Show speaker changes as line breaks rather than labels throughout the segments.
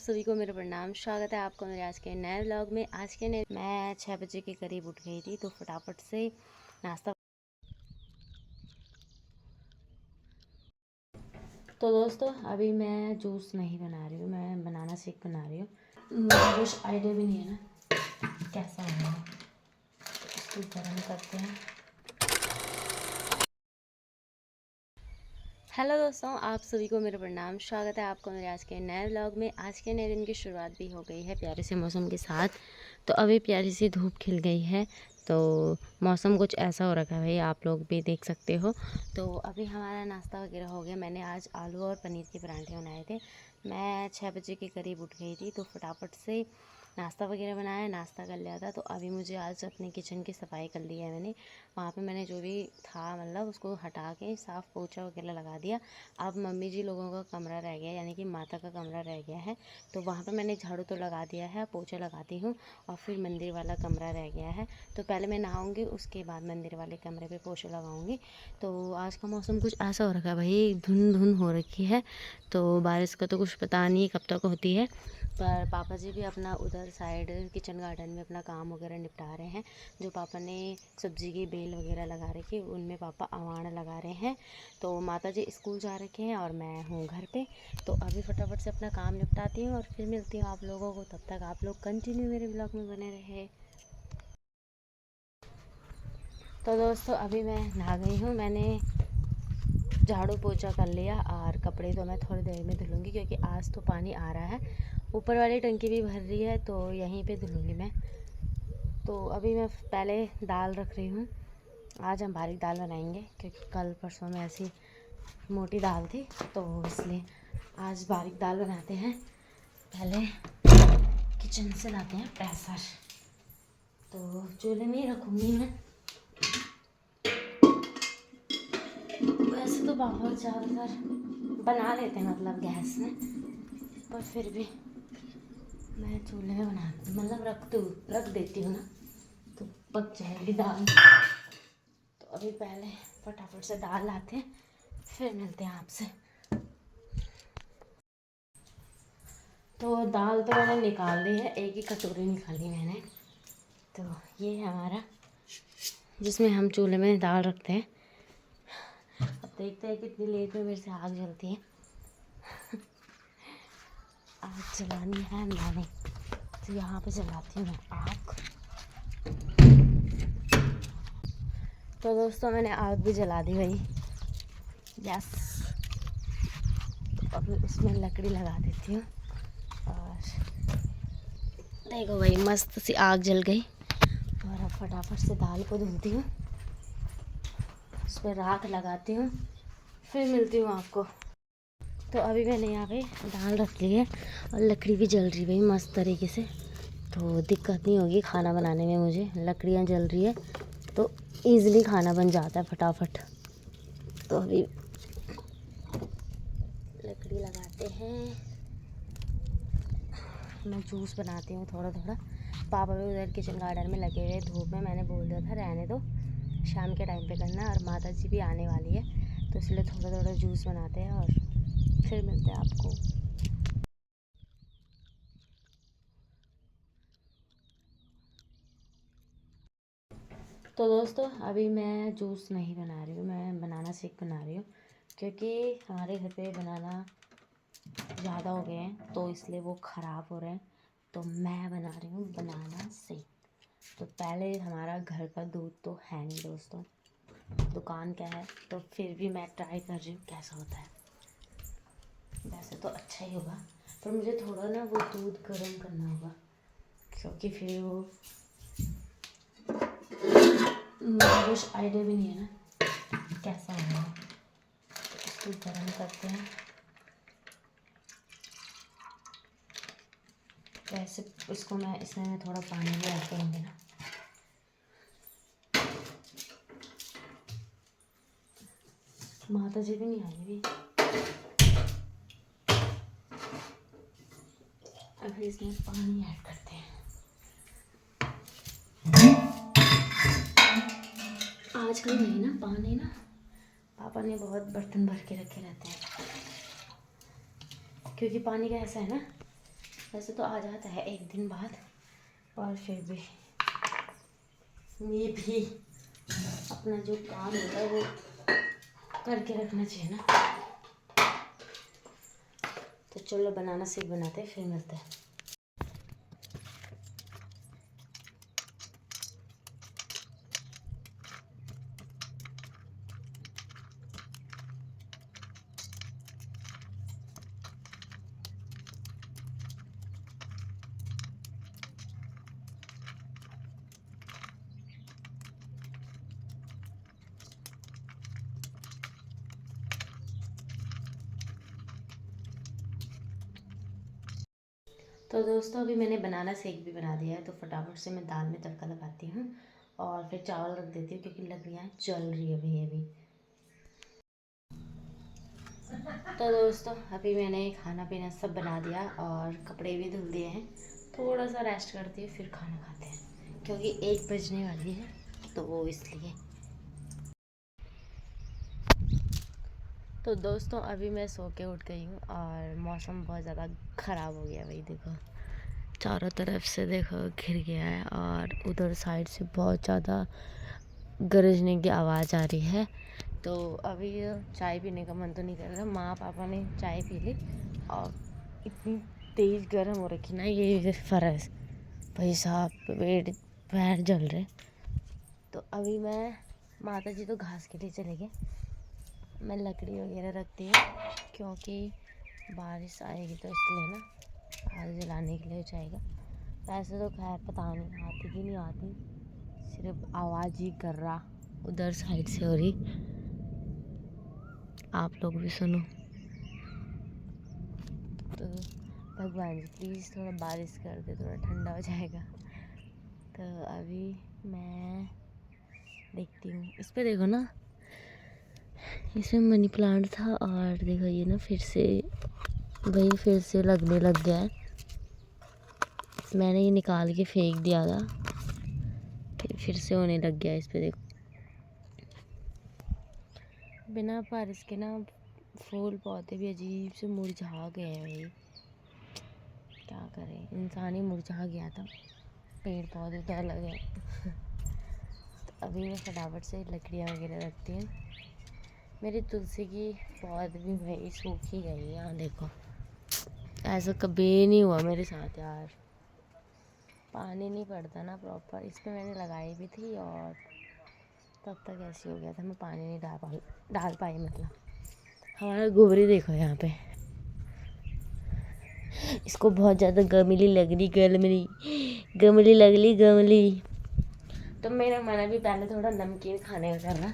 सभी को मेरा प्रणाम। स्वागत है आपको मेरे आज के नए व्लॉग में। आज के नए मैं 6 बजे के करीब उठ गई थी, तो फटाफट से नाश्ता। तो दोस्तों अभी मैं जूस नहीं बना रही हूँ, मैं बनाना शेक बना रही हूँ। मुझे कुछ आइडिया भी नहीं है ना कैसा होगा। इसको गर्म करते हैं। हेलो दोस्तों, आप सभी को मेरा प्रणाम। स्वागत है आपको मेरे आज के नए व्लॉग में। आज के नए दिन की शुरुआत भी हो गई है प्यारे से मौसम के साथ। तो अभी प्यारी सी धूप खिल गई है, तो मौसम कुछ ऐसा हो रखा है भाई, आप लोग भी देख सकते हो। तो अभी हमारा नाश्ता वगैरह हो गया। मैंने आज आलू और पनीर के पराठे बनाए थे। मैं 6 बजे के करीब उठ गई थी, तो फटाफट से नाश्ता वगैरह बनाया, नाश्ता कर लिया था। तो अभी मुझे आज अपने किचन की सफाई कर ली है मैंने। वहाँ पे मैंने जो भी था मतलब उसको हटा के साफ़ पोछा वगैरह लगा दिया। अब मम्मी जी लोगों का कमरा रह गया, यानी कि माता का कमरा रह गया है, तो वहाँ पे मैंने झाड़ू तो लगा दिया है, पोछा लगाती हूँ। और फिर मंदिर वाला कमरा रह गया है, तो पहले मैं नहाऊँगी, उसके बाद मंदिर वाले कमरे पे पोछा लगाऊँगी। तो आज का मौसम कुछ ऐसा हो रखा है भाई, धुंध धुंध हो रखी है। तो बारिश का तो कुछ पता नहीं कब तक होती है। पर पापा जी भी अपना उधर साइड किचन गार्डन में अपना काम वगैरह निपटा रहे हैं। जो पापा ने सब्ज़ी की बेल वगैरह लगा रखी है, उनमें पापा अवाण लगा रहे हैं। तो माता जी स्कूल जा रखे हैं और मैं हूँ घर पे। तो अभी फटाफट से अपना काम निपटाती हूँ और फिर मिलती हूँ आप लोगों को। तब तक आप लोग कंटिन्यू मेरे ब्लॉग में बने रहे। तो दोस्तों अभी मैं नहा गई हूँ, मैंने झाड़ू पोछा कर लिया और कपड़े तो मैं थोड़ी देर में धुलूँगी, क्योंकि आज तो पानी आ रहा है। ऊपर वाली टंकी भी भर रही है, तो यहीं पे धुलूँगी मैं। तो अभी मैं पहले दाल रख रही हूँ। आज हम बारीक दाल बनाएंगे, क्योंकि कल परसों में ऐसी मोटी दाल थी, तो इसलिए आज बारीक दाल बनाते हैं। पहले किचन से लाते हैं प्रेशर, तो चूल्हे में ही रखूँगी मैं। वैसे तो पापा ज़्यादातर बना लेते हैं मतलब गैस में, पर फिर भी मैं चूल्हे में मतलब रख देती हूँ ना, तो पक जाएगी दाल। तो अभी पहले फटाफट से दाल लाते हैं, फिर मिलते हैं आपसे। तो दाल तो मैंने निकाल ली है, एक ही कटोरी निकाली मैंने। तो ये है हमारा, जिसमें हम चूल्हे में दाल रखते हैं। अब देखते हैं कितनी लेट में मेरे से आग जलती है। आग जलानी है मैंने, तो यहाँ पे जलाती हूँ मैं आग। तो दोस्तों मैंने आग भी जला दी भाई, यस। तो अभी उसमें लकड़ी लगा देती हूँ और देखो भाई मस्त सी आग जल गई। और अब फटाफट से दाल को धुलती हूँ, उस पर राख लगाती हूँ, फिर मिलती हूँ आपको। तो अभी मैंने यहाँ पे दाल रख ली है और लकड़ी भी जल रही भाई मस्त तरीके से, तो दिक्कत नहीं होगी खाना बनाने में। मुझे लकड़ियाँ जल रही है तो ईज़िली खाना बन जाता है फटाफट। तो अभी लकड़ी लगाते हैं, मैं जूस बनाती हूँ थोड़ा थोड़ा। पापा भी उधर किचन गार्डन में लगे हुए धूप में, मैंने बोल दिया था रहने दो, शाम के टाइम पे करना। और माता जी भी आने वाली है, तो इसलिए थोड़ा थोड़ा जूस बनाते हैं और फिर मिलते हैं आपको। तो दोस्तों अभी मैं जूस नहीं बना रही हूँ, मैं बनाना शेक बना रही हूँ, क्योंकि हमारे घर पे बनाना ज़्यादा हो गए हैं, तो इसलिए वो ख़राब हो रहे हैं। तो मैं बना रही हूँ बनाना शेक। तो पहले हमारा घर का दूध तो है नहीं दोस्तों, दुकान का है, तो फिर भी मैं ट्राई कर रही हूँ कैसा होता है। वैसे तो अच्छा ही होगा, पर मुझे थोड़ा ना वो दूध गर्म करना होगा, क्योंकि फिर वो मुझे कुछ आइडिया भी नहीं है ना कैसा होगा। इसको गर्म करते हैं। वैसे इसको मैं इसमें मैं थोड़ा पानी भी ऐड करूँगी ना। माता जी भी नहीं आई भी, अभी इसमें पानी ऐड करते हैं। आजकल नहीं ना पानी ना, पापा ने बहुत बर्तन भर के रखे रहते हैं, क्योंकि पानी का ऐसा है ना वैसे तो आ जाता है एक दिन बाद, और फिर भी ये भी अपना जो काम होता है वो करके रखना चाहिए ना। तो चलो बनाना शेक बनाते हैं, फिर मिलते हैं। तो दोस्तों अभी मैंने बनाना शेक भी बना दिया है, तो फटाफट से मैं दाल में तड़का लगाती हूँ और फिर चावल रख देती हूँ, क्योंकि लकड़ियाँ जल रही है अभी। तो दोस्तों अभी मैंने खाना पीना सब बना दिया और कपड़े भी धुल दिए हैं। थोड़ा सा रेस्ट करती हूँ, फिर खाना खाते हैं, क्योंकि 1 बजने वाली है, तो वो इसलिए। तो दोस्तों अभी मैं सो के उठ गई हूँ और मौसम बहुत ज़्यादा ख़राब हो गया। भाई देखो चारों तरफ से देखो घिर गया है, और उधर साइड से बहुत ज़्यादा गरजने की आवाज़ आ रही है। तो अभी चाय पीने का मन तो नहीं कर रहा। माँ पापा ने चाय पी ली और इतनी तेज़ गर्म हो रखी ना ये फर्श, भाई साहब पेट पैर जल रहे। तो अभी मैं, माता जी तो घास के लिए चले गए, मैं लकड़ी वगैरह रखती हूँ, क्योंकि बारिश आएगी तो इसलिए ना आग जलाने के लिए हो जाएगा। वैसे तो खैर पता नहीं आती कि नहीं आती, सिर्फ आवाज़ ही कर रहा उधर साइड से हो रही। आप लोग भी सुनो। तो भगवान जी प्लीज़ थोड़ा बारिश कर दे, थोड़ा ठंडा हो जाएगा। तो अभी मैं देखती हूँ, इस पे देखो ना, इसमें मनी प्लांट था और देखो ये ना फिर से लगने लग गया है। मैंने ये निकाल के फेंक दिया था, फिर से होने लग गया। इस पे देखो बिना बारिश के ना फूल पौधे भी अजीब से मुरझा गए हैं। भाई क्या करें, इंसान ही मुरझा गया था, पेड़ पौधे तो अलग है। तो अभी मैं फटाफट से लकड़ियाँ वगैरह रखती हूँ। मेरी तुलसी की पौध भी भाई सूख ही गई है। यहाँ देखो ऐसा कभी नहीं हुआ मेरे साथ यार, पानी नहीं पड़ता ना प्रॉपर। इस पर मैंने लगाई भी थी और तब तक ऐसे हो गया था, मैं पानी नहीं डाल पाई। मतलब हमारा गोबरी देखो यहाँ पे, इसको बहुत ज़्यादा गमली लग रही, गमली लग रही गमली। तो मेरा मन अभी पहले थोड़ा नमकीन खाने का कर रहा,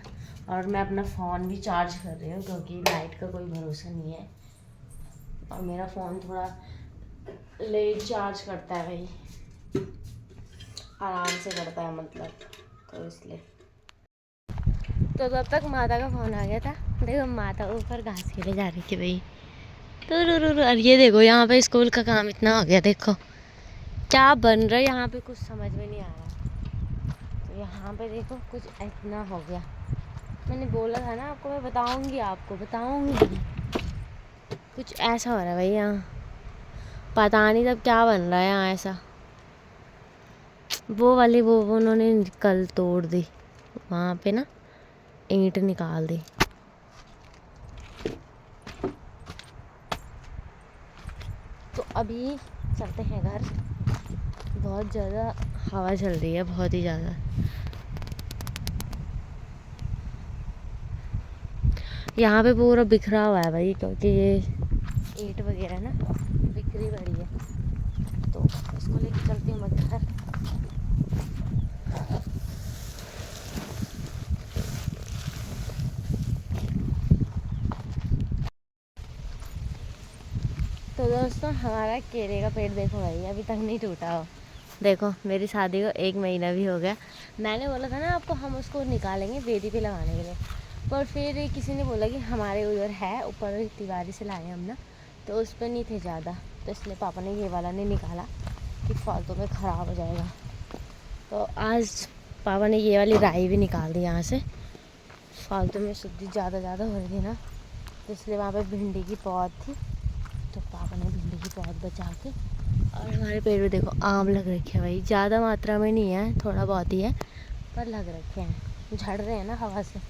और मैं अपना फ़ोन भी चार्ज कर रही हूँ, क्योंकि लाइट का कोई भरोसा नहीं है और मेरा फ़ोन थोड़ा लेट चार्ज करता है भाई, आराम से करता है मतलब, तो इसलिए। तो तब तक माता का फ़ोन आ गया था। देखो माता ऊपर घास के लिए जा रही थी भाई। तो और ये देखो यहाँ पे स्कूल का काम इतना हो गया, देखो क्या बन रहा है यहाँ पे, कुछ समझ में नहीं आ रहा। तो यहाँ पे देखो कुछ इतना हो गया। मैंने बोला था ना आपको, मैं बताऊंगी कुछ ऐसा हो रहा है भाई यहाँ, पता नहीं तब क्या बन रहा है यहाँ ऐसा। वो उन्होंने कल तोड़ दी, वहाँ पे ना ईंट निकाल दी। तो अभी चलते हैं घर, बहुत ज़्यादा हवा चल रही है, बहुत ही ज़्यादा। यहाँ पे पूरा बिखरा हुआ है भाई, क्योंकि ये ईंट वगैरह ना बिखरी पड़ी है, तो इसको लेके चलती हूँ मैं घर। तो दोस्तों हमारा केले का पेड़ देखो भाई, अभी तक नहीं टूटा हो। देखो मेरी शादी को 1 महीना भी हो गया। मैंने बोला था ना आपको, हम उसको निकालेंगे वेदी पे लगाने के लिए, पर फिर किसी ने बोला कि हमारे उधर है ऊपर तिवारी से लाए हम ना, तो उस पर नहीं थे ज़्यादा, तो इसलिए पापा ने ये वाला नहीं निकाला कि फालतू में ख़राब हो जाएगा। तो आज पापा ने ये वाली राई भी निकाल दी यहाँ से, फालतू में सब्जी ज़्यादा हो रही थी ना, तो इसलिए वहाँ पे भिंडी की पौध थी, तो पापा ने भिंडी की पौध बचा के और हमारे पेड़ में देखो आम लग रखे हैं भाई, ज़्यादा मात्रा में नहीं है, थोड़ा बहुत ही है पर लग रखे हैं, झड़ रहे हैं ना हवा से।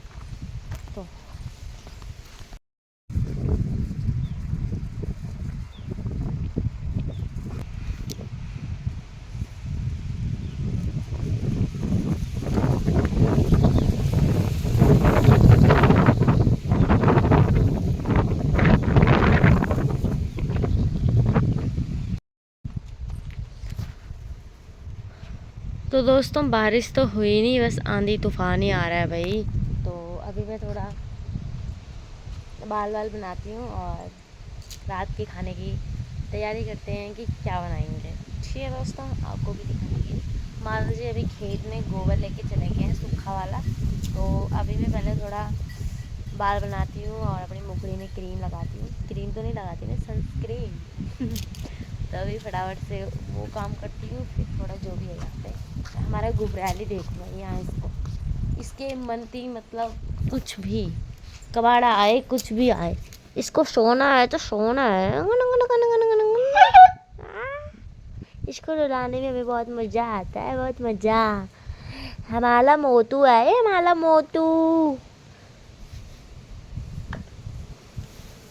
तो दोस्तों बारिश तो हुई नहीं, बस आंधी तूफान ही आ रहा है भाई। तो अभी मैं थोड़ा बाल बनाती हूँ और रात के खाने की तैयारी करते हैं कि क्या बनाएंगे। ठीक है दोस्तों, आपको भी दिखाएंगे। माता जी अभी खेत में गोबर लेके चले गए हैं सूखा वाला, तो अभी मैं पहले थोड़ा बाल बनाती हूँ और अपनी मुखड़ी में क्रीम लगाती हूँ। क्रीम तो नहीं लगाती मैं, सनस्क्रीन तो अभी फटाफट से वो काम करती हूँ, फिर थोड़ा जो भी है यहाँ पे हमारा गुबरैली देखो यहाँ, इसके मनती मतलब कुछ भी कबाड़ा आए कुछ भी आए, इसको सोना है तो सोना है। इसको रुलाने में भी बहुत मज़ा आता है, बहुत मज़ा। हमारा मोटू है, हमारा मोटू।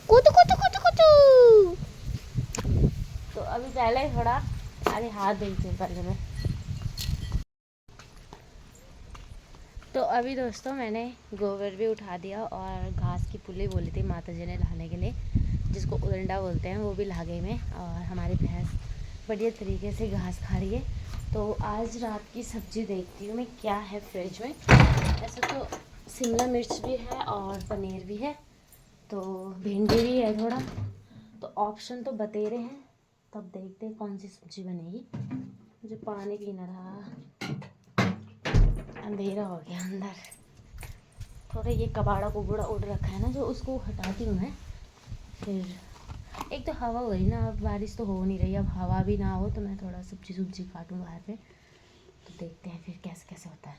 कुतु कुतु कुतु कुतु। तो अभी पहले थोड़ा अरे हाथ देखते हैं पहले मैं। तो अभी दोस्तों मैंने गोबर भी उठा दिया और घास की पुली बोली थी माता जी ने लाने के लिए, जिसको उरंडा बोलते हैं, वो भी ला गई मैं। और हमारी भैंस बढ़िया तरीके से घास खा रही है। तो आज रात की सब्ज़ी देखती हूँ मैं क्या है फ्रिज में। ऐसे तो शिमला मिर्च भी है और पनीर भी है, तो भिंडी भी है थोड़ा, तो ऑप्शन तो बतेरे हैं। तब देखते हैं कौन सी सब्ज़ी बनेगी। मुझे पानी पीना रहा, अंधेरा हो गया अंदर। थोड़ा ये कबाड़ा कुबड़ा उड़ रखा है ना, जो उसको हटाती हूँ मैं। फिर एक तो हवा हो रही ना, अब बारिश तो हो नहीं रही, अब हवा भी ना हो तो मैं थोड़ा सब्जी काटूँ बाहर पे। तो देखते हैं फिर कैसे कैसे होता है।